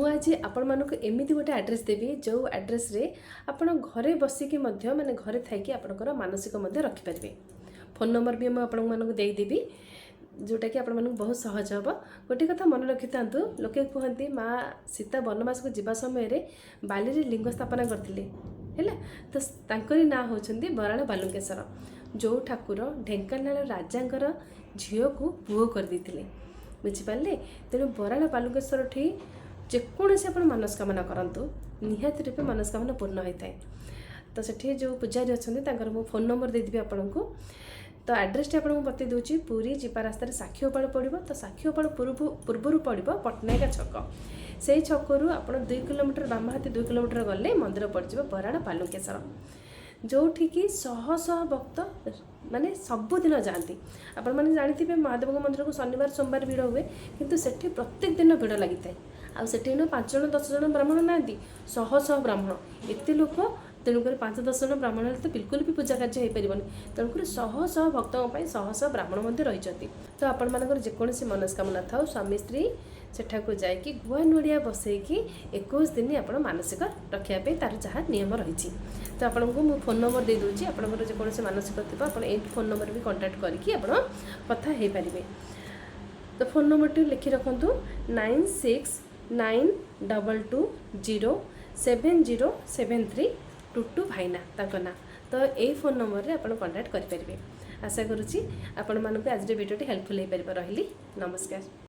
आज आपण मानक एमिति गोटे एड्रेस देवी जो एड्रेस रे आपण घरे बसिकी मध्य माने घरे थाइकी आपणकर मानसिक मध्य रखिपारे। फोन नंबर भी मुझे आपण मानक देदेवी जोटा कि आपण मानक बहुत सहज हम। गोटे कथा मन रखि था लोके कहते माँ सीता वनवास को जीवा समय बाली लिंग स्थापना करते है तो तांकरी ना होचंदी बराल बालुकेश्वर जो ठाकुर ढेंकानाल राजांकर झील को पुओ कर देते बुझिपारे। तेणु बराल बालुकेश्वर ठी जेकोसी आप मनस्कामना करतु निहाती रूपे मनस्कामना पूर्ण होता है। तो सेठी जो पूजारी अच्छा मो फोन नंबर देदेवी आपन को। तो एड्रेस टी आपको बता दूसरी पुरी जीवा रास्तार साक्षीगोपाल पड़ो तो साक्षीगोपाल पूर्वर पड़ो पट्टनायक छक से छकु आप 2 किलोमीटर बाम हाथी 2 किलोमीटर गले मंदिर पड़ बराड़ बालुकेश्वर जोठिकी शह शह भक्त माने सबुदिन जाती। आपण मैंने जानते महादेव मंदिर को शनिवार सोमवार भिड़ हुए किंतु सेठी प्रत्येक दिन भिड़ लगी था। आ सेठी 5 जन 10 जन ब्राह्मण ना शह शह ब्राह्मण एत लोक तेणुक 5-10 जन ब्राह्मण तो बिल्कुल भी पूजा कार्य हो पार तेणुक शह शह भक्तों शह शह ब्राह्मण रही। तो आपण मानकर जेकोसी मनस्कामना था स्वामी स्त्री सेठाको जाइकी गुआ नड़िया बसैकी 21 दिन आप मानसिक रखापी तार जहाँ नियम रही। तो आपन को फोन नंबर दे दूँगी आपंकर जेकोसी मानसिक थी आप फोन नंबर भी कंटाक्ट करके कथा हो पारे। तो फोन नंबर टी लिखि रखु 969220707322 भाईना ताक ना। तो यही फोन नंबर रे आपन कंटाक्ट करेंगे। आशा करुँची आपण मानक आज वीडियो हेल्पफुल हो पार। रही नमस्कार।